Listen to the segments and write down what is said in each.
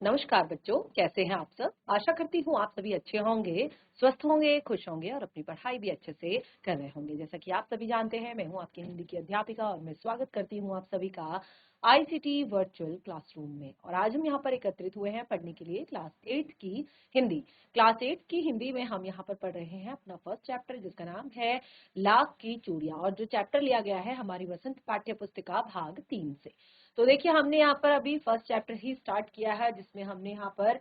नमस्कार बच्चों, कैसे हैं आप सब। आशा करती हूँ आप सभी अच्छे होंगे, स्वस्थ होंगे, खुश होंगे और अपनी पढ़ाई भी अच्छे से कर रहे होंगे। जैसा कि आप सभी जानते हैं, मैं हूँ आपकी हिंदी की अध्यापिका और मैं स्वागत करती हूँ आप सभी का आईसीटी वर्चुअल क्लासरूम में। और आज हम यहाँ पर एकत्रित हुए हैं पढ़ने के लिए क्लास 8 की हिंदी। क्लास 8 की हिंदी में हम यहाँ पर पढ़ रहे हैं अपना फर्स्ट चैप्टर, जिसका नाम है लाख की चूड़ियां। और जो चैप्टर लिया गया है हमारी वसंत पाठ्य पुस्तिका भाग 3 से। तो देखिए, हमने यहाँ पर अभी फर्स्ट चैप्टर ही स्टार्ट किया है, जिसमें हमने यहाँ पर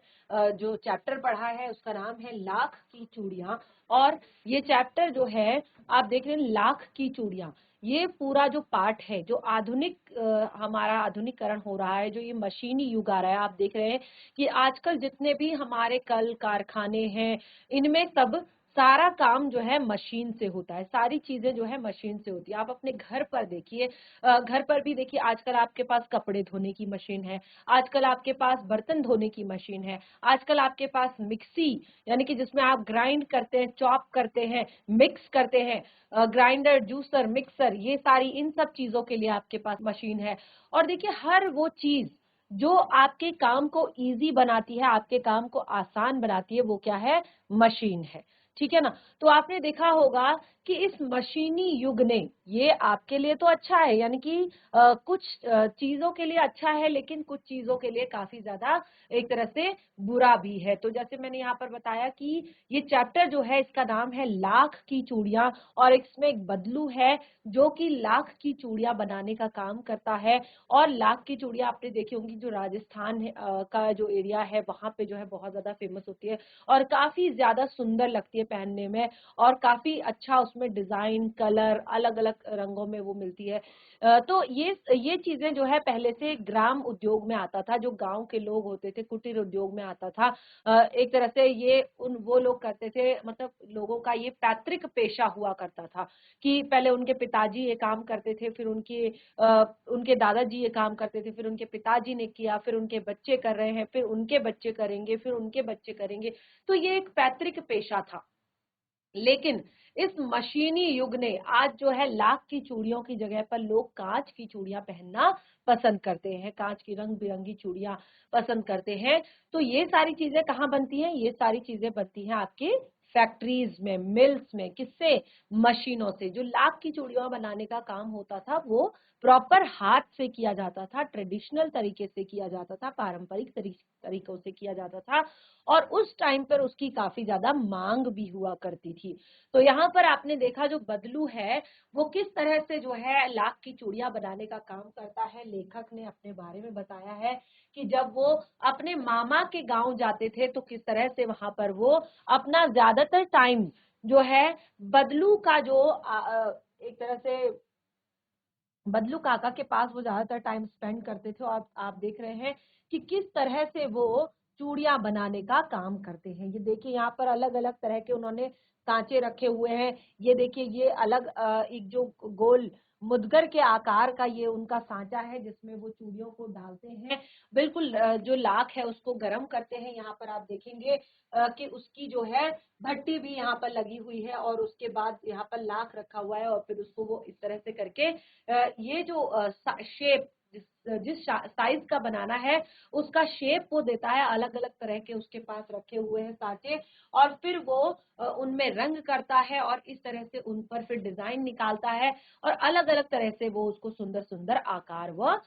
जो चैप्टर पढ़ा है उसका नाम है लाख की चूड़ियां। और ये चैप्टर जो है, आप देख रहे हैं लाख की चूड़ियां, ये पूरा जो पार्ट है, जो आधुनिक हमारा आधुनिकरण हो रहा है, जो ये मशीनी युग आ रहा है। आप देख रहे हैं कि आजकल जितने भी हमारे कल कारखाने हैं, इनमें सब सारा काम जो है मशीन से होता है, सारी चीजें जो है मशीन से होती है। आप अपने घर पर देखिए, घर पर भी देखिए, आजकल आपके पास कपड़े धोने की मशीन है, आजकल आपके पास बर्तन धोने की मशीन है, आजकल आपके पास मिक्सी, यानी कि जिसमें आप ग्राइंड करते हैं, चॉप करते हैं, मिक्स करते हैं, ग्राइंडर, जूसर, मिक्सर, ये सारी इन सब चीजों के लिए आपके पास मशीन है। और देखिए, हर वो चीज जो आपके काम को इजी बनाती है, आपके काम को आसान बनाती है, वो क्या है? मशीन है। ठीक है ना। तो आपने देखा होगा कि इस मशीनी युग ने, ये आपके लिए तो अच्छा है, यानी कि कुछ चीजों के लिए अच्छा है, लेकिन कुछ चीजों के लिए काफी ज्यादा एक तरह से बुरा भी है। तो जैसे मैंने यहाँ पर बताया कि ये चैप्टर जो है, इसका नाम है लाख की चूड़ियां। और इसमें एक बदलू है जो कि लाख की चूड़ियां बनाने का काम करता है। और लाख की चूड़ियां आपने देखी होंगी, जो राजस्थान का जो एरिया है, वहां पे जो है बहुत ज्यादा फेमस होती है और काफी ज्यादा सुंदर लगती है पहनने में। और काफी अच्छा उसमें डिजाइन, कलर, अलग अलग रंगों में वो मिलती है। तो ये चीजें जो है पहले से ग्राम उद्योग में आता था, जो गांव के लोग होते थे, कुटीर उद्योग में आता था। एक तरह से ये वो लोग करते थे, मतलब लोगों का ये पैतृक पेशा हुआ करता था कि पहले उनके पिताजी ये काम करते थे, फिर उनके दादाजी ये काम करते थे, फिर उनके पिताजी ने किया, फिर उनके बच्चे कर रहे हैं, फिर उनके बच्चे करेंगे, फिर उनके बच्चे करेंगे। तो ये एक पैतृक पेशा था। लेकिन इस मशीनी युग ने आज जो है लाख की चूड़ियों की जगह पर लोग कांच की चूड़ियां पहनना पसंद करते हैं, कांच की रंग बिरंगी चूड़ियां पसंद करते हैं। तो ये सारी चीजें कहाँ बनती हैं? ये सारी चीजें बनती हैं आपकी फैक्ट्रीज में, मिल्स में। किससे? मशीनों से। जो लाख की चूड़ियां बनाने का काम होता था, वो प्रॉपर हाथ से किया जाता था, ट्रेडिशनल तरीके से किया जाता था, पारंपरिक तरीकों से किया जाता था। और उस टाइम पर उसकी काफी ज्यादा मांग भी हुआ करती थी। तो यहाँ पर आपने देखा, जो बदलू है वो किस तरह से जो है लाख की चूड़ियां बनाने का काम करता है। लेखक ने अपने बारे में बताया है कि जब वो अपने मामा के गांव जाते थे, तो किस तरह से वहां पर वो अपना ज्यादातर टाइम जो है बदलू का जो एक तरह से बदलू काका के पास वो ज्यादातर टाइम स्पेंड करते थे। और आप देख रहे हैं कि किस तरह से वो चूड़ियां बनाने का काम करते हैं। ये देखिए, यहाँ पर अलग अलग तरह के उन्होंने सांचे रखे हुए हैं। ये देखिए, ये अलग एक जो गोल मुदगर के आकार का ये उनका सांचा है, जिसमें वो चूड़ियों को डालते हैं। बिल्कुल जो लाख है उसको गर्म करते हैं। यहाँ पर आप देखेंगे कि उसकी जो है भट्टी भी यहाँ पर लगी हुई है, और उसके बाद यहाँ पर लाख रखा हुआ है, और फिर उसको वो इस तरह से करके ये जो शेप, जिस साइज का बनाना है उसका शेप वो देता है। अलग अलग तरह के उसके पास रखे हुए हैं सांचे, और फिर वो उनमें रंग करता है, और इस तरह से उन पर फिर डिजाइन निकालता है, और अलग अलग तरह से वो उसको सुंदर सुंदर आकार व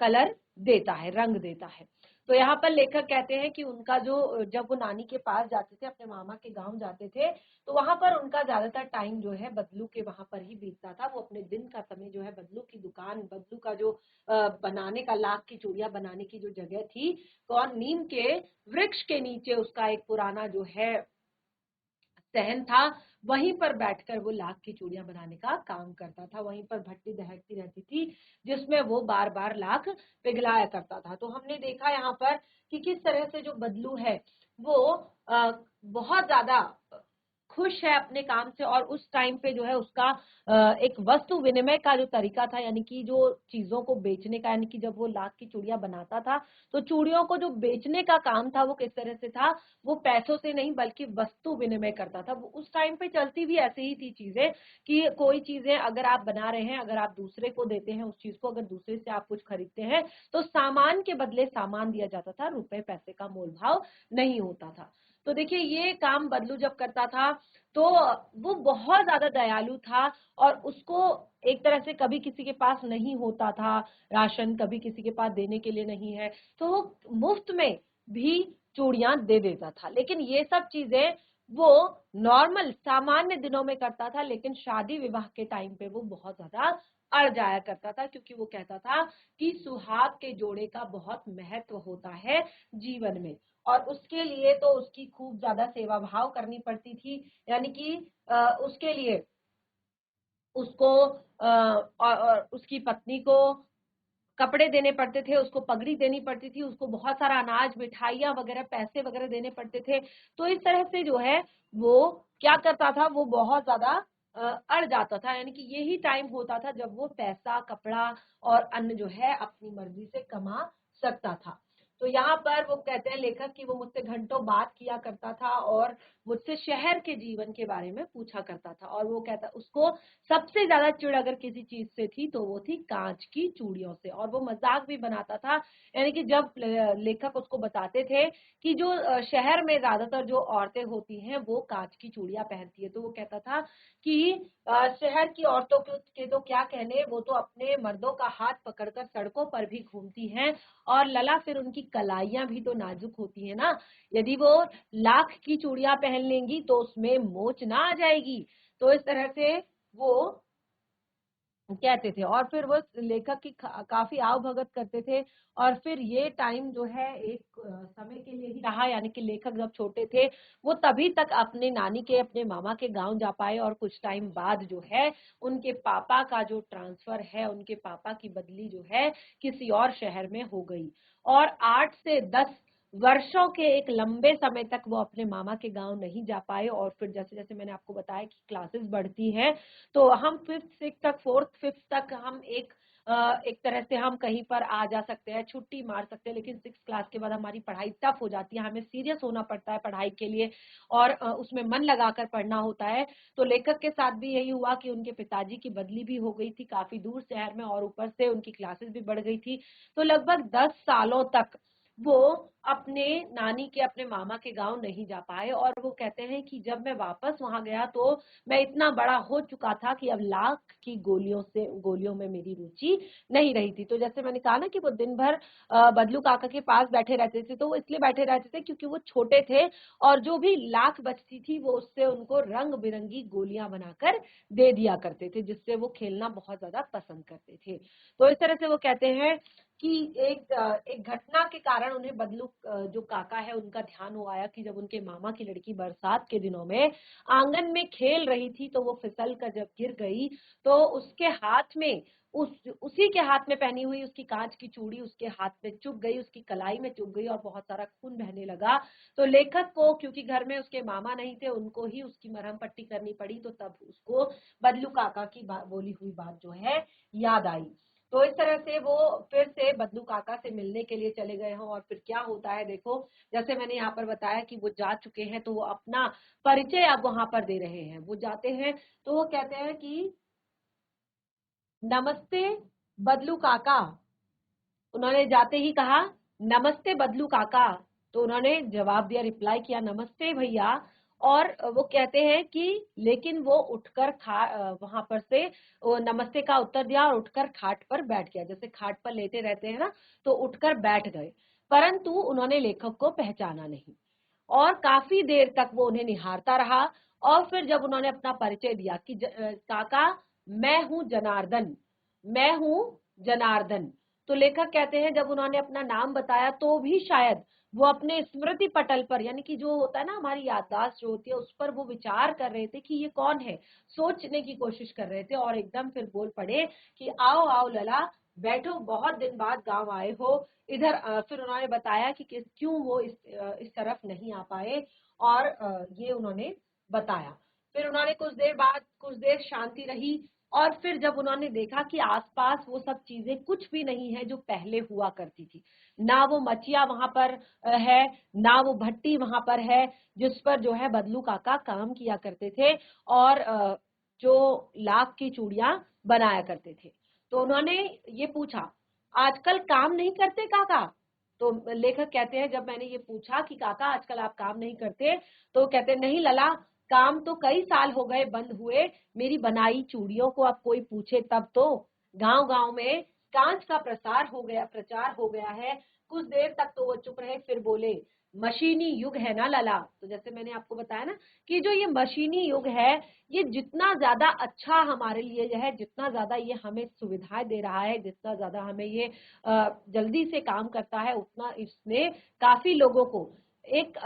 कलर देता है, रंग देता है। तो यहाँ पर लेखक कहते हैं कि उनका जो, जब वो नानी के पास जाते थे, अपने मामा के गांव जाते थे, तो वहां पर उनका ज्यादातर टाइम जो है बदलू के वहां पर ही बीतता था। वो अपने दिन का समय जो है बदलू की दुकान, बदलू का जो बनाने का, लाख की चूड़ियां बनाने की जो जगह थी, तो और नीम के वृक्ष के नीचे उसका एक पुराना जो है सहन था, वहीं पर बैठकर वो लाख की चूड़ियां बनाने का काम करता था। वहीं पर भट्टी दहकती रहती थी, जिसमें वो बार बार लाख पिघलाया करता था। तो हमने देखा यहाँ पर कि किस तरह से जो बदलू है वो बहुत ज्यादा खुश है अपने काम से और उस टाइम पे जो है उसका एक वस्तु विनिमय का जो तरीका था, यानी कि जो चीजों को बेचने का, यानी कि जब वो लाख की चूड़ियां बनाता था तो चूड़ियों को जो बेचने का काम था वो किस तरह से था, वो पैसों से नहीं बल्कि वस्तु विनिमय करता था। वो उस टाइम पे चलती भी ऐसे ही थी चीजें कि कोई चीजें अगर आप बना रहे हैं, अगर आप दूसरे को देते हैं उस चीज को, अगर दूसरे से आप कुछ खरीदते हैं तो सामान के बदले सामान दिया जाता था, रुपए पैसे का मोल भाव नहीं होता था। तो देखिए ये काम बदलू जब करता था तो वो बहुत ज्यादा दयालु था और उसको एक तरह से कभी किसी के पास नहीं होता था राशन, कभी किसी के पास देने के लिए नहीं है तो वो मुफ्त में भी चूड़ियां दे देता था। लेकिन ये सब चीजें वो नॉर्मल सामान्य दिनों में करता था, लेकिन शादी विवाह के टाइम पे वो बहुत ज्यादा अड़ जाया करता था, क्योंकि वो कहता था कि सुहाग के जोड़े का बहुत महत्व होता है जीवन में और उसके लिए तो उसकी खूब ज्यादा सेवा भाव करनी पड़ती थी। यानी कि उसके लिए उसको और उसकी पत्नी को कपड़े देने पड़ते थे, उसको पगड़ी देनी पड़ती थी, उसको बहुत सारा अनाज, मिठाइयां वगैरह, पैसे वगैरह देने पड़ते थे। तो इस तरह से जो है वो क्या करता था, वो बहुत ज्यादा अड़ जाता था। यानी कि यही टाइम होता था जब वो पैसा, कपड़ा और अन्न जो है अपनी मर्जी से कमा सकता था। तो यहाँ पर वो कहते हैं लेखक कि वो मुझसे घंटों बात किया करता था और मुझसे शहर के जीवन के बारे में पूछा करता था। और वो कहता उसको सबसे ज्यादा चिढ़ अगर किसी चीज से थी तो वो थी कांच की चूड़ियों से, और वो मजाक भी बनाता था। यानी कि जब लेखक उसको बताते थे कि जो शहर में ज्यादातर जो औरतें होती हैं वो कांच की चूड़ियां पहनती है, तो वो कहता था कि शहर की औरतों के तो क्या कहने, वो तो अपने मर्दों का हाथ पकड़कर सड़कों पर भी घूमती हैं और लला फिर उनकी कलाइयां भी तो नाजुक होती है ना, यदि वो लाख की चूड़ियां पहन लेंगी तो उसमें मोच ना आ जाएगी। तो इस तरह से वो कहते थे और फिर वो लेखक की काफी आव भगत करते थे। और फिर ये टाइम जो है एक समय के लिए ही रहा, यानी कि लेखक जब छोटे थे वो तभी तक अपने नानी के, अपने मामा के गांव जा पाए और कुछ टाइम बाद जो है उनके पापा का जो ट्रांसफर है, उनके पापा की बदली जो है किसी और शहर में हो गई और 8 से 10 वर्षों के एक लंबे समय तक वो अपने मामा के गांव नहीं जा पाए। और फिर जैसे जैसे मैंने आपको बताया कि क्लासेस बढ़ती हैं तो हम फिफ्थ सिक्स तक, फोर्थ फिफ्थ तक हम एक तरह से हम कहीं पर आ जा सकते हैं, छुट्टी मार सकते हैं, लेकिन सिक्स क्लास के बाद हमारी पढ़ाई टफ हो जाती है, हमें सीरियस होना पड़ता है पढ़ाई के लिए और उसमें मन लगाकर पढ़ना होता है। तो लेखक के साथ भी यही हुआ कि उनके पिताजी की बदली भी हो गई थी काफी दूर शहर में और ऊपर से उनकी क्लासेस भी बढ़ गई थी। तो लगभग 10 सालों तक वो अपने नानी के, अपने मामा के गांव नहीं जा पाए। और वो कहते हैं कि जब मैं वापस वहां गया तो मैं इतना बड़ा हो चुका था कि अब लाख की गोलियों में मेरी रुचि नहीं रही थी। तो जैसे मैंने कहा ना कि वो दिन भर बदलू काका के पास बैठे रहते थे, तो वो इसलिए बैठे रहते थे क्योंकि वो छोटे थे और जो भी लाख बचती थी वो उससे उनको रंग बिरंगी गोलियां बनाकर दे दिया करते थे, जिससे वो खेलना बहुत ज्यादा पसंद करते थे। तो इस तरह से वो कहते हैं कि एक घटना के कारण उन्हें बदलू जो काका है उनका ध्यान हो आया कि जब उनके मामा की लड़की बरसात के दिनों में आंगन में खेल रही थी तो वो फिसल कर जब गिर गई तो उसके हाथ में, उसी के हाथ में पहनी हुई उसकी कांच की चूड़ी उसके हाथ में चुभ गई, उसकी कलाई में चुभ गई और बहुत सारा खून बहने लगा। तो लेखक को, क्योंकि घर में उसके मामा नहीं थे, उनको ही उसकी मरहम पट्टी करनी पड़ी, तो तब उसको बदलू काका की बोली हुई बात जो है याद आई। तो इस तरह से वो फिर से बदलू काका से मिलने के लिए चले गए हों और फिर क्या होता है देखो, जैसे मैंने यहाँ पर बताया कि वो जा चुके हैं तो वो अपना परिचय अब वहां पर दे रहे हैं। वो जाते हैं तो वो कहते हैं कि नमस्ते बदलू काका। उन्होंने जाते ही कहा नमस्ते बदलू काका, तो उन्होंने जवाब दिया, रिप्लाई किया नमस्ते भैया। और वो कहते हैं कि लेकिन वो उठकर वहां पर से वो नमस्ते का उत्तर दिया और उठकर खाट पर बैठ गया, जैसे खाट पर लेटे रहते हैं ना, तो उठकर बैठ गए। परंतु उन्होंने लेखक को पहचाना नहीं और काफी देर तक वो उन्हें निहारता रहा। और फिर जब उन्होंने अपना परिचय दिया कि काका मैं हूं जनार्दन, मैं हूं जनार्दन, तो लेखक कहते हैं जब उन्होंने अपना नाम बताया तो भी शायद वो अपने स्मृति पटल पर, यानी कि जो होता है ना हमारी याददाश्त जो होती है उस पर वो विचार कर रहे थे कि ये कौन है, सोचने की कोशिश कर रहे थे और एकदम फिर बोल पड़े कि आओ आओ लला, बैठो, बहुत दिन बाद गांव आए हो इधर। फिर उन्होंने बताया कि क्यों वो इस तरफ नहीं आ पाए और ये उन्होंने बताया। फिर उन्होंने कुछ देर शांति रही और फिर जब उन्होंने देखा कि आसपास वो सब चीजें कुछ भी नहीं है जो पहले हुआ करती थी, ना वो मचिया वहां पर है, ना वो भट्टी वहां पर है जिस पर जो है बदलू काका काम किया करते थे और जो लाख की चूड़ियां बनाया करते थे। तो उन्होंने ये पूछा, आजकल काम नहीं करते काका? तो लेखक कहते हैं, जब मैंने ये पूछा कि काका आजकल आप काम नहीं करते, तो कहते नहीं लला, काम तो कई साल हो गए बंद हुए, मेरी बनाई चूड़ियों को अब कोई पूछे तब तो। गांव गांव में कांच का प्रचार हो गया है। कुछ देर तक तो वो चुप रहे, फिर बोले, मशीनी युग है ना लला। तो जैसे मैंने आपको बताया ना कि जो ये मशीनी युग है, ये जितना ज्यादा अच्छा हमारे लिए जो है, जितना ज्यादा ये हमें सुविधाएं दे रहा है, जितना ज्यादा हमें ये जल्दी से काम करता है, उतना इसने काफी लोगों को एक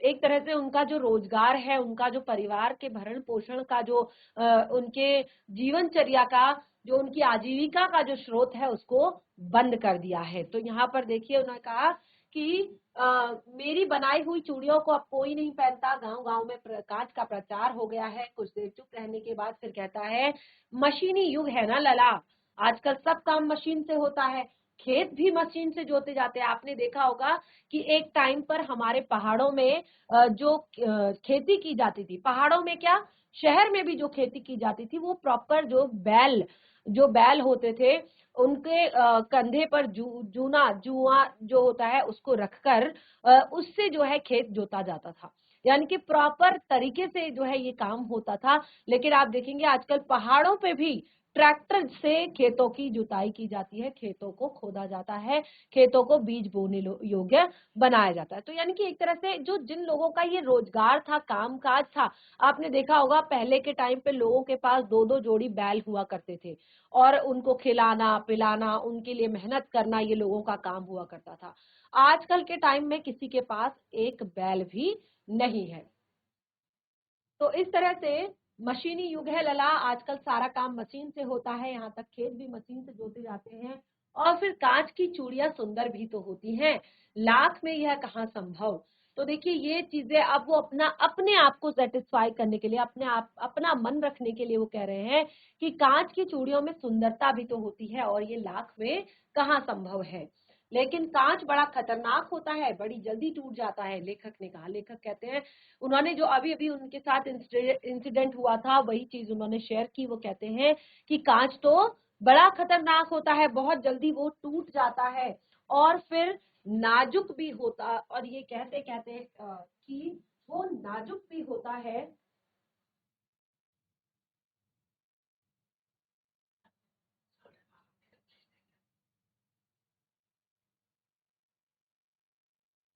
एक तरह से उनका जो रोजगार है, उनका जो परिवार के भरण पोषण का जो उनके जीवनचर्या का जो उनकी आजीविका का जो स्रोत है उसको बंद कर दिया है। तो यहाँ पर देखिए उन्होंने कहा कि मेरी बनाई हुई चूड़ियों को अब कोई नहीं पहनता, गांव गांव में कांच का प्रचार हो गया है। कुछ देर चुप रहने के बाद फिर कहता है, मशीनी युग है ना लला, आजकल सब काम मशीन से होता है, खेत भी मशीन से जोते जाते हैं। आपने देखा होगा कि एक टाइम पर हमारे पहाड़ों में जो खेती की जाती थी, पहाड़ों में क्या शहर में भी जो खेती की जाती थी, वो प्रॉपर जो बैल होते थे उनके कंधे पर जुआ जो होता है उसको रखकर उससे जो है खेत जोता जाता था। यानी कि प्रॉपर तरीके से जो है ये काम होता था। लेकिन आप देखेंगे आजकल पहाड़ों पे भी ट्रैक्टर से खेतों की जुताई की जाती है, खेतों को खोदा जाता है, खेतों को बीज बोने योग्य बनाया जाता है। तो यानी कि एक तरह से जो जिन लोगों का ये रोजगार था, कामकाज था, आपने देखा होगा पहले के टाइम पे लोगों के पास दो दो जोड़ी बैल हुआ करते थे और उनको खिलाना पिलाना, उनके लिए मेहनत करना, ये लोगों का काम हुआ करता था। आजकल के टाइम में किसी के पास एक बैल भी नहीं है। तो इस तरह से मशीनी युग है लला, आजकल सारा काम मशीन से होता है, यहाँ तक खेत भी मशीन से जोते जाते हैं। और फिर कांच की चूड़ियां सुंदर भी तो होती हैं, लाख में यह कहाँ संभव। तो देखिए ये चीजें अब वो अपने आप को सेटिस्फाई करने के लिए, अपना मन रखने के लिए वो कह रहे हैं कि कांच की चूड़ियों में सुंदरता भी तो होती है और ये लाख में कहाँ संभव है। लेकिन कांच बड़ा खतरनाक होता है, बड़ी जल्दी टूट जाता है, लेखक ने कहा। लेखक कहते हैं, उन्होंने जो अभी अभी उनके साथ इंसिडेंट हुआ था वही चीज उन्होंने शेयर की। वो कहते हैं कि कांच तो बड़ा खतरनाक होता है, बहुत जल्दी वो टूट जाता है और फिर नाजुक भी होता, और ये कहते कहते कि वो नाजुक भी होता है।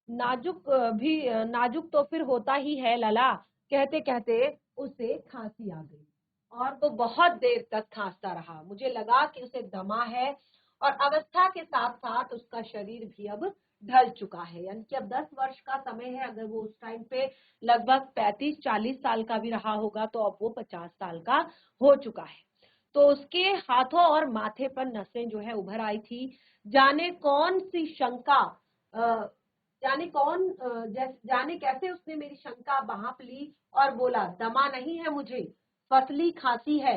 नाजुक तो फिर होता ही है लला। कहते कहते उसे खांसी आ गई और वो बहुत देर तक खांसता रहा। मुझे लगा कि उसे दमा है और अवस्था के साथ साथ उसका शरीर भी अब ढल चुका है। यानी कि अब 10 वर्ष का समय है, अगर वो उस टाइम पे लगभग 35-40 साल का भी रहा होगा तो अब वो 50 साल का हो चुका है। तो उसके हाथों और माथे पर नसें जो है उभर आई थी। जाने कौन सी शंका, जाने कैसे उसने मेरी शंका भांप ली और बोला, दमा नहीं है मुझे, फसली खांसी है,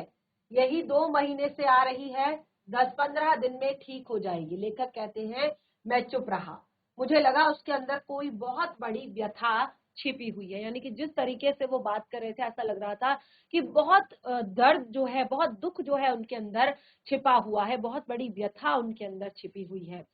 यही 2 महीने से आ रही है, 10-15 दिन में ठीक हो जाएगी। लेखक कहते हैं, मैं चुप रहा। मुझे लगा उसके अंदर कोई बहुत बड़ी व्यथा छिपी हुई है। यानी कि जिस तरीके से वो बात कर रहे थे ऐसा लग रहा था कि बहुत दर्द जो है, बहुत दुख जो है उनके अंदर छिपा हुआ है, बहुत बड़ी व्यथा उनके अंदर छिपी हुई है।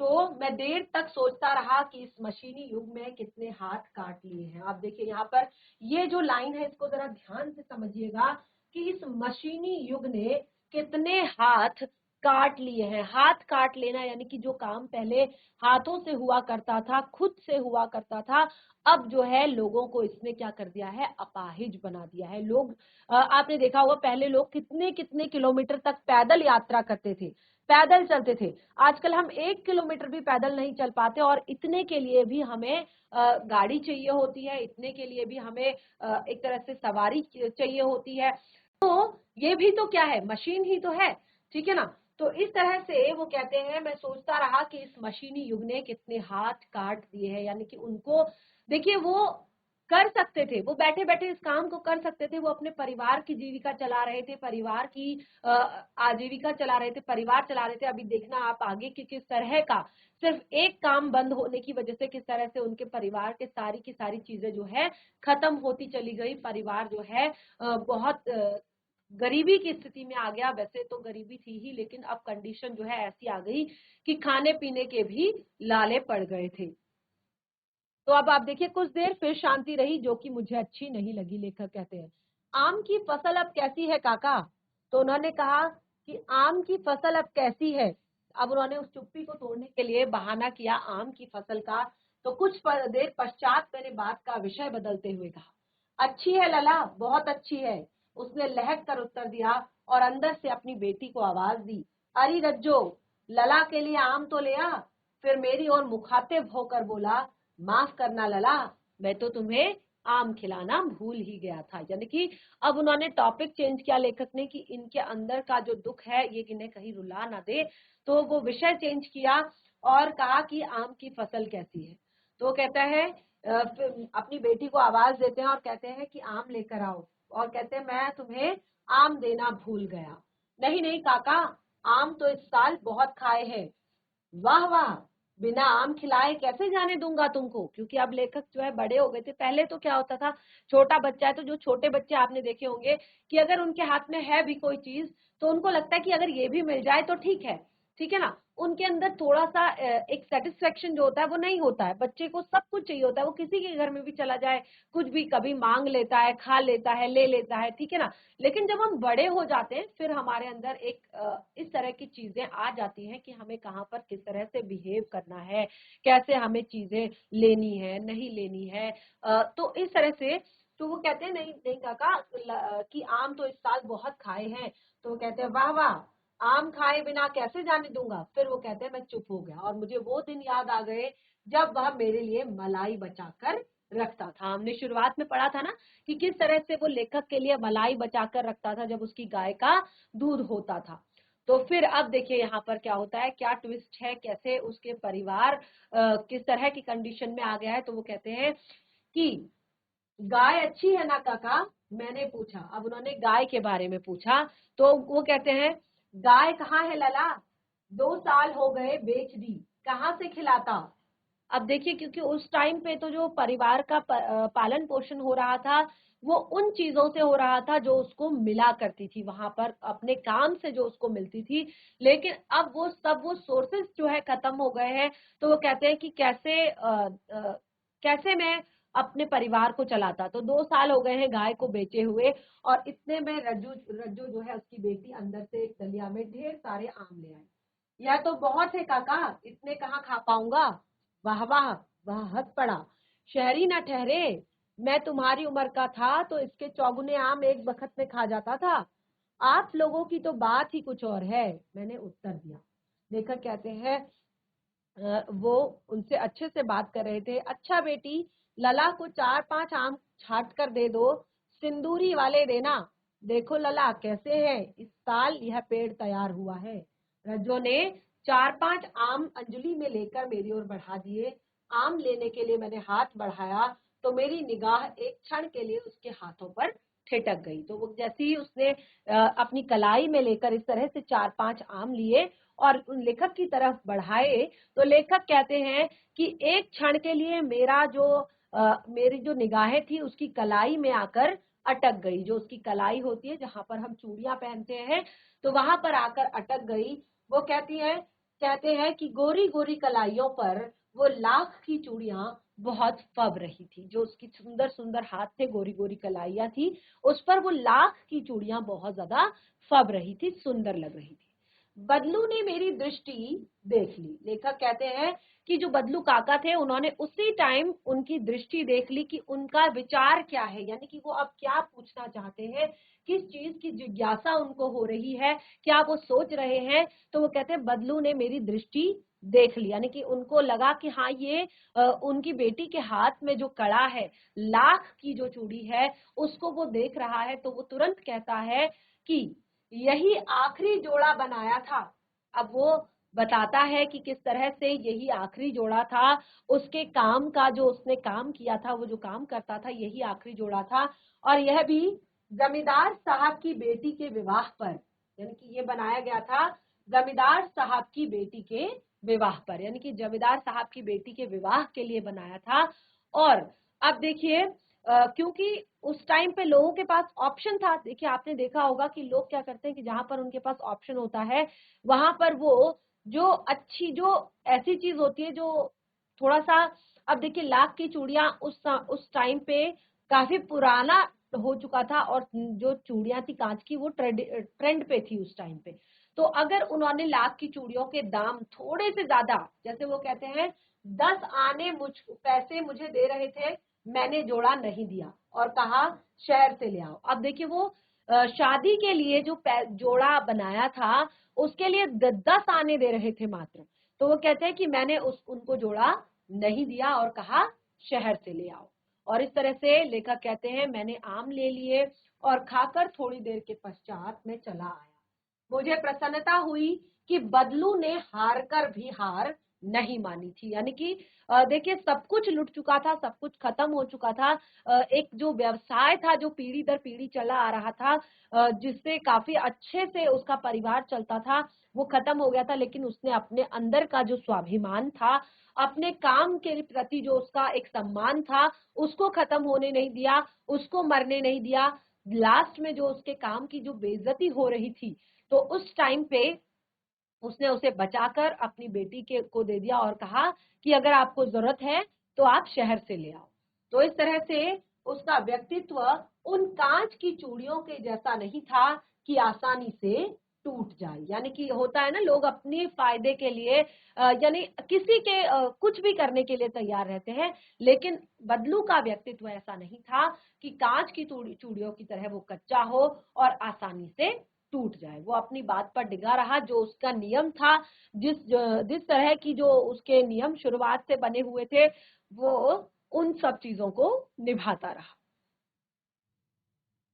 तो मैं देर तक सोचता रहा कि इस मशीनी युग में कितने हाथ काट लिए हैं। आप देखिए यहाँ पर ये जो लाइन है इसको जरा ध्यान से समझिएगा कि इस मशीनी युग ने कितने हाथ काट लिए हैं। हाथ काट लेना यानी कि जो काम पहले हाथों से हुआ करता था, खुद से हुआ करता था, अब जो है लोगों को इसने क्या कर दिया है, अपाहिज बना दिया है। लोग आपने देखा होगा पहले लोग कितने कितने किलोमीटर तक पैदल यात्रा करते थे, पैदल चलते थे। आजकल हम 1 किलोमीटर भी पैदल नहीं चल पाते और इतने के लिए भी हमें गाड़ी चाहिए होती है, इतने के लिए भी हमें एक तरह से सवारी चाहिए होती है। तो ये भी तो क्या है, मशीन ही तो है, ठीक है ना। तो इस तरह से वो कहते हैं, मैं सोचता रहा कि इस मशीनी युग ने कितने हाथ काट दिए हैं। यानी कि उनको देखिए, वो कर सकते थे, वो बैठे बैठे इस काम को कर सकते थे, वो अपने परिवार की जीविका चला रहे थे, परिवार की आजीविका चला रहे थे, परिवार चला रहे थे। अभी देखना आप आगे कि किस तरह का सिर्फ एक काम बंद होने की वजह से किस तरह से उनके परिवार के सारी की सारी चीजें जो है खत्म होती चली गई। परिवार जो है बहुत गरीबी की स्थिति में आ गया। वैसे तो गरीबी थी ही, लेकिन अब कंडीशन जो है ऐसी आ गई कि खाने पीने के भी लाले पड़ गए थे। तो अब आप देखिए कुछ देर फिर शांति रही जो कि मुझे अच्छी नहीं लगी। लेखक कहते हैं, आम की फसल अब कैसी है काका? तो उन्होंने कहा कि आम की फसल अब कैसी है। अब उन्होंने उस चुप्पी को तोड़ने के लिए बहाना किया आम की फसल का। तो कुछ देर पश्चात मैंने बात का विषय बदलते हुए कहा, अच्छी है लला, बहुत अच्छी है। उसने लहक कर उत्तर दिया और अंदर से अपनी बेटी को आवाज दी, अरे रज्जो, लला के लिए आम तो ले आ। फिर मेरी ओर मुखातिब होकर बोला, माफ करना लला, मैं तो तुम्हें आम खिलाना भूल ही गया था। यानी कि अब उन्होंने टॉपिक चेंज किया लेखक ने कि इनके अंदर का जो दुख है ये इन्हें कहीं रुला ना दे। तो वो विषय चेंज किया और कहा कि आम की फसल कैसी है। तो कहता है अपनी बेटी को आवाज देते हैं और कहते हैं कि आम लेकर आओ, और कहते हैं मैं तुम्हें आम देना भूल गया। नहीं नहीं काका, आम तो इस साल बहुत खाए हैं। वाह वाह, बिना आम खिलाए कैसे जाने दूंगा तुमको। क्योंकि अब लेखक जो है बड़े हो गए थे। पहले तो क्या होता था, छोटा बच्चा है तो जो छोटे बच्चे आपने देखे होंगे कि अगर उनके हाथ में है भी कोई चीज तो उनको लगता है कि अगर ये भी मिल जाए तो ठीक है ना। उनके अंदर थोड़ा सा एक सेटिस्फेक्शन जो होता है वो नहीं होता है। बच्चे को सब कुछ चाहिए होता है, वो किसी के घर में भी चला जाए कुछ भी कभी मांग लेता है, खा लेता है, ले लेता है, ठीक है ना। लेकिन जब हम बड़े हो जाते हैं फिर हमारे अंदर एक इस तरह की चीजें आ जाती हैं कि हमें कहाँ पर किस तरह से बिहेव करना है, कैसे हमें चीजें लेनी है नहीं लेनी है। तो इस तरह से तो वो कहते हैं नहीं नहीं काका कि आम तो इस साल बहुत खाए हैं। तो वो कहते हैं वाह वाह, आम खाए बिना कैसे जाने दूंगा। फिर वो कहते हैं मैं चुप हो गया और मुझे वो दिन याद आ गए जब वह मेरे लिए मलाई बचाकर रखता था। हमने शुरुआत में पढ़ा था ना कि किस तरह से वो लेखक के लिए मलाई बचाकर रखता था जब उसकी गाय का दूध होता था। तो फिर अब देखिए यहाँ पर क्या होता है, क्या ट्विस्ट है, कैसे उसके परिवार किस तरह की कंडीशन में आ गया है। तो वो कहते हैं कि गाय अच्छी है ना काका, मैंने पूछा। अब उन्होंने गाय के बारे में पूछा तो वो कहते हैं, गाय कहाँ है लला, 2 साल हो गए बेच दी, कहाँ से खिलाता। अब देखिए क्योंकि उस टाइम पे तो जो परिवार का पालन पोषण हो रहा था वो उन चीजों से हो रहा था जो उसको मिला करती थी वहां पर अपने काम से जो उसको मिलती थी। लेकिन अब वो सोर्सेस जो है खत्म हो गए हैं। तो वो कहते हैं कि कैसे मैं अपने परिवार को चलाता। तो 2 साल हो गए हैं गाय को बेचे हुए और इतने में रज्जू रज्जू जो है उसकी बेटी अंदर से एक दलिया में ढेर सारे आम ले आई। यह तो बहुत है काका, इतने कहाँ खा पाऊंगा। वाह वाह, वह हंस पड़ा, शहरी न ठहरे, मैं तुम्हारी उम्र का था तो इसके चौगुने आम एक बखत में खा जाता था। आप लोगों की तो बात ही कुछ और है, मैंने उत्तर दिया। लेखक कहते हैं वो उनसे अच्छे से बात कर रहे थे। अच्छा बेटी, लला को 4-5 आम छाट कर दे दो, सिंदूरी वाले देना। देखो लला कैसे है, इस साल यह पेड़ तैयार हुआ है। रज्जो ने 4-5 आम अंजलि में लेकर मेरी ओर बढ़ा दिए। आम लेने के लिए मैंने हाथ बढ़ाया तो मेरी निगाह एक क्षण के लिए उसके हाथों पर ठिठक गई। तो वो जैसे ही उसने अपनी कलाई में लेकर इस तरह से 4-5 आम लिए और उन लेखक की तरफ बढ़ाए तो लेखक कहते हैं कि एक क्षण के लिए मेरी जो निगाहें थी उसकी कलाई में आकर अटक गई। जो उसकी कलाई होती है जहां पर हम चूड़ियां पहनते हैं तो वहां पर आकर अटक गई। वो कहते हैं कि गोरी गोरी कलाइयों पर वो लाख की चूड़ियां बहुत फब रही थी। जो उसकी सुंदर सुंदर हाथ थे, गोरी गोरी कलाइयां थी, उस पर वो लाख की चूड़ियां बहुत ज्यादा फब रही थी, सुंदर लग रही थी। बदलू ने मेरी दृष्टि देख ली। लेखक कहते हैं कि जो बदलू काका थे उन्होंने उसी टाइम उनकी दृष्टि देख ली कि उनका विचार क्या है, यानी कि वो अब क्या पूछना चाहते हैं, किस चीज की जिज्ञासा उनको हो रही है, क्या वो सोच रहे हैं। तो वो कहते हैं बदलू ने मेरी दृष्टि देख ली, यानी कि उनको लगा कि हाँ ये उनकी बेटी के हाथ में जो कड़ा है, लाख की जो चूड़ी है, उसको वो देख रहा है। तो वो तुरंत कहता है कि यही आखिरी जोड़ा बनाया था। अब वो बताता है कि किस तरह से यही आखिरी जोड़ा था, उसके काम का जो उसने काम किया था, वो जो काम करता था यही आखिरी जोड़ा था, और यह भी जमींदार साहब की बेटी के विवाह पर, यानी कि ये बनाया गया था जमींदार साहब की बेटी के विवाह पर, यानी कि जमींदार साहब की बेटी के विवाह के लिए बनाया था। और अब देखिए क्योंकि उस टाइम पे लोगों के पास ऑप्शन था, देखिए आपने देखा होगा कि लोग क्या करते हैं कि जहां पर उनके पास ऑप्शन होता है वहां पर वो जो अच्छी जो ऐसी चीज होती है जो थोड़ा सा, अब देखिए लाख की चूड़ियां उस टाइम पे काफी पुराना हो चुका था, और जो चूड़ियां थी कांच की वो ट्रेंड पे थी उस टाइम पे। तो अगर उन्होंने लाख की चूड़ियों के दाम थोड़े से ज्यादा, जैसे वो कहते हैं 10 आने पैसे मुझे दे रहे थे, मैंने जोड़ा नहीं दिया और कहा शहर से ले आओ। अब देखिए वो शादी के लिए जो जोड़ा बनाया था उसके लिए 10 आने दे रहे थे मात्र, तो वो कहते हैं कि मैंने उनको जोड़ा नहीं दिया और कहा शहर से ले आओ। और इस तरह से लेखक कहते हैं मैंने आम ले लिए और खाकर थोड़ी देर के पश्चात मैं चला आया। मुझे प्रसन्नता हुई कि बदलू ने हार कर भी हार नहीं मानी थी, यानी कि देखिए सब कुछ लुट चुका था, सब कुछ खत्म हो चुका था, एक जो व्यवसाय था जो पीढ़ी दर पीढ़ी चला आ रहा था, जिससे काफी अच्छे से उसका परिवार चलता था, वो खत्म हो गया था। लेकिन उसने अपने अंदर का जो स्वाभिमान था, अपने काम के प्रति जो उसका एक सम्मान था, उसको खत्म होने नहीं दिया, उसको मरने नहीं दिया। लास्ट में जो उसके काम की जो बेइज्जती हो रही थी, तो उस टाइम पे उसने उसे बचाकर अपनी बेटी के को दे दिया और कहा कि अगर आपको जरूरत है तो आप शहर से ले आओ। तो इस तरह से उसका व्यक्तित्व उन कांच की चूड़ियों के जैसा नहीं था कि आसानी से टूट जाए, यानी कि होता है ना लोग अपने फायदे के लिए यानी किसी के कुछ भी करने के लिए तैयार रहते हैं, लेकिन बदलू का व्यक्तित्व ऐसा नहीं था कि कांच की चूड़ियों की तरह वो कच्चा हो और आसानी से टूट जाए। वो अपनी बात पर डिगा रहा, जो उसका नियम था, जिस तरह की जो उसके नियम शुरुआत से बने हुए थे, वो उन सब चीजों को निभाता रहा।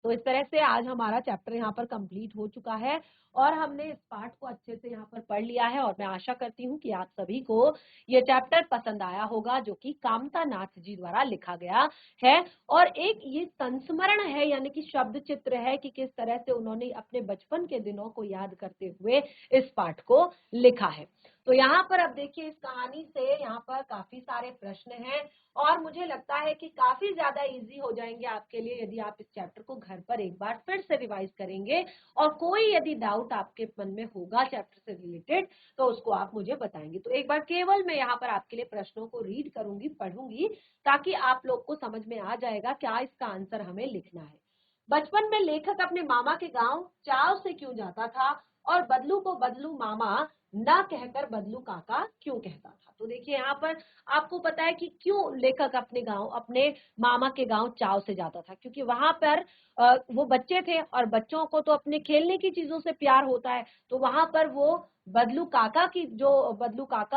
तो इस तरह से आज हमारा चैप्टर यहाँ पर कंप्लीट हो चुका है और हमने इस पार्ट को अच्छे से यहाँ पर पढ़ लिया है, और मैं आशा करती हूँ कि आप सभी को ये चैप्टर पसंद आया होगा, जो कि कामता नाथ जी द्वारा लिखा गया है। और एक ये संस्मरण है, यानी कि शब्द चित्र है कि किस तरह से उन्होंने अपने बचपन के दिनों को याद करते हुए इस पाठ को लिखा है। तो यहाँ पर अब देखिए इस कहानी से यहाँ पर काफी सारे प्रश्न हैं, और मुझे लगता है कि काफी ज्यादा इजी हो जाएंगे आपके लिए यदि आप इस चैप्टर को घर पर एक बार फिर से रिवाइज करेंगे, और कोई यदि डाउट आपके मन में होगा चैप्टर से रिलेटेड तो उसको आप मुझे बताएंगे। तो एक बार केवल मैं यहाँ पर आपके लिए प्रश्नों को रीड करूंगी, पढ़ूंगी, ताकि आप लोग को समझ में आ जाएगा क्या इसका आंसर हमें लिखना है। बचपन में लेखक अपने मामा के गांव चाव से क्यों जाता था, और बदलू को बदलू मामा ना कहकर बदलू काका क्यों कहता था। तो देखिए यहाँ पर आपको पता है कि क्यों लेखक अपने गांव, अपने मामा के गांव चाव से जाता था, क्योंकि वहां पर वो बच्चे थे और बच्चों को तो अपने खेलने की चीजों से प्यार होता है। तो वहां पर वो बदलू काका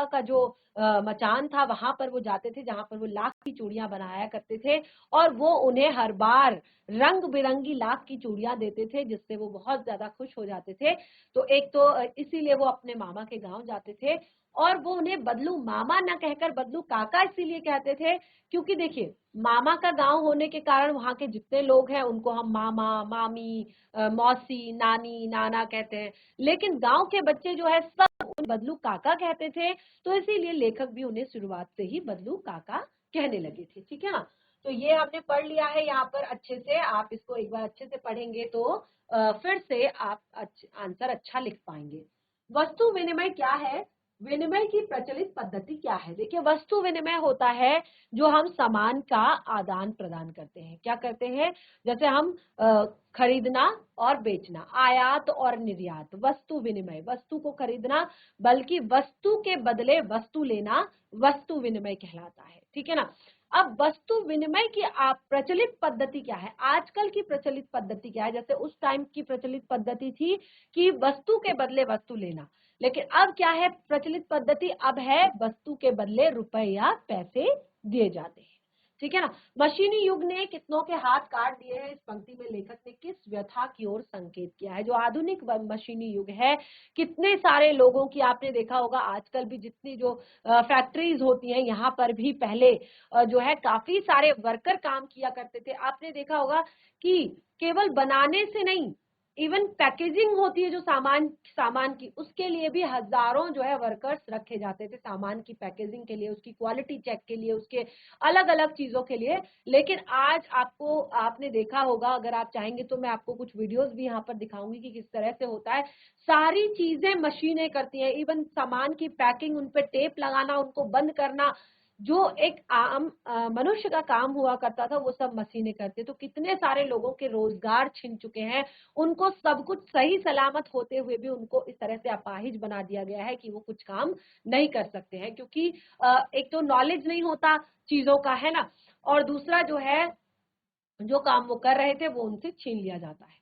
का जो मचान था, वहां पर वो जाते थे जहां पर वो लाख की चूड़ियां बनाया करते थे, और वो उन्हें हर बार रंग बिरंगी लाख की चूड़ियां देते थे, जिससे वो बहुत ज्यादा खुश हो जाते थे। तो एक तो इसीलिए वो अपने मामा के गांव जाते थे, और वो उन्हें बदलू मामा ना कहकर बदलू काका इसीलिए कहते थे, क्योंकि देखिए मामा का गांव होने के कारण वहां के जितने लोग हैं उनको हम मामा, मामी, मौसी, नानी, नाना कहते हैं, लेकिन गांव के बच्चे जो है सब उन्हें बदलू काका कहते थे। तो इसीलिए लेखक भी उन्हें शुरुआत से ही बदलू काका कहने लगे थे। ठीक है ना, तो ये हमने पढ़ लिया है यहाँ पर अच्छे से। आप इसको एक बार अच्छे से पढ़ेंगे तो फिर से आप आंसर अच्छा लिख पाएंगे। वस्तु विनिमय क्या है, विनिमय की प्रचलित पद्धति क्या है। देखिए वस्तु विनिमय होता है जो हम सामान का आदान प्रदान करते हैं। क्या करते हैं, जैसे हम खरीदना और बेचना, आयात और निर्यात, वस्तु विनिमय, वस्तु को खरीदना बल्कि वस्तु के बदले वस्तु लेना वस्तु विनिमय कहलाता है। ठीक है ना। अब वस्तु विनिमय की आप प्रचलित पद्धति क्या है, आजकल की प्रचलित पद्धति क्या है। जैसे उस टाइम की प्रचलित पद्धति थी कि वस्तु के बदले वस्तु लेना, लेकिन अब क्या है प्रचलित पद्धति, अब है वस्तु के बदले रुपए या पैसे दिए जाते हैं। ठीक है ना। मशीनी युग ने कितनों के हाथ काट दिए हैं, इस पंक्ति में लेखक ने किस व्यथा की ओर संकेत किया है। जो आधुनिक मशीनी युग है, कितने सारे लोगों की आपने देखा होगा, आजकल भी जितनी जो फैक्ट्रीज होती हैं, यहाँ पर भी पहले जो है काफी सारे वर्कर काम किया करते थे। आपने देखा होगा कि केवल बनाने से नहीं, इवन पैकेजिंग होती है जो सामान की, उसके लिए भी हजारों जो है वर्कर्स रखे जाते थे, सामान की पैकेजिंग के लिए, उसकी क्वालिटी चेक के लिए, उसके अलग अलग चीजों के लिए। लेकिन आज आपने देखा होगा, अगर आप चाहेंगे तो मैं आपको कुछ वीडियोस भी यहाँ पर दिखाऊंगी कि किस तरह से होता है। सारी चीजें मशीनें करती हैं, इवन सामान की पैकिंग, उन पे टेप लगाना, उनको बंद करना, जो एक आम मनुष्य का काम हुआ करता था, वो सब मशीनें करती। तो कितने सारे लोगों के रोजगार छिन चुके हैं, उनको सब कुछ सही सलामत होते हुए भी उनको इस तरह से अपाहिज बना दिया गया है कि वो कुछ काम नहीं कर सकते हैं, क्योंकि एक तो नॉलेज नहीं होता चीजों का, है ना, और दूसरा जो है जो काम वो कर रहे थे वो उनसे छीन लिया जाता है।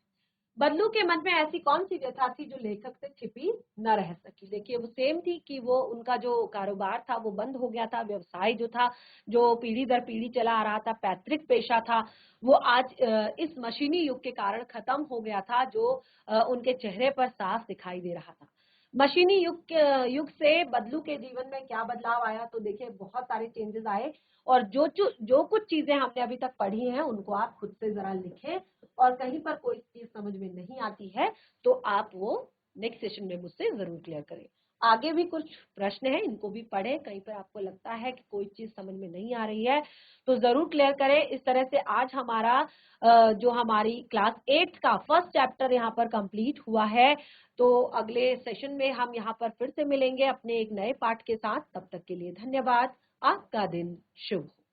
बदलू के मन में ऐसी कौन सी व्यथा थी जो लेखक से छिपी न रह सकी। देखिए वो सेम थी कि वो उनका जो कारोबार था वो बंद हो गया था, व्यवसाय जो था, जो पीढ़ी दर पीढ़ी चला आ रहा था, पैतृक पेशा था, वो आज इस मशीनी युग के कारण खत्म हो गया था, जो उनके चेहरे पर साफ दिखाई दे रहा था। मशीनी युग से बदलू के जीवन में क्या बदलाव आया, तो देखिए बहुत सारे चेंजेस आए। और जो कुछ चीजें हमने अभी तक पढ़ी हैं उनको आप खुद से जरा लिखें, और कहीं पर कोई चीज समझ में नहीं आती है तो आप वो नेक्स्ट सेशन में मुझसे जरूर क्लियर करें। आगे भी कुछ प्रश्न हैं, इनको भी पढ़ें। कहीं पर आपको लगता है कि कोई चीज समझ में नहीं आ रही है तो जरूर क्लियर करें। इस तरह से आज हमारा जो हमारी क्लास 8 का फर्स्ट चैप्टर यहाँ पर कंप्लीट हुआ है। तो अगले सेशन में हम यहाँ पर फिर से मिलेंगे अपने एक नए पाठ के साथ। तब तक के लिए धन्यवाद। आपका दिन शुभ हो।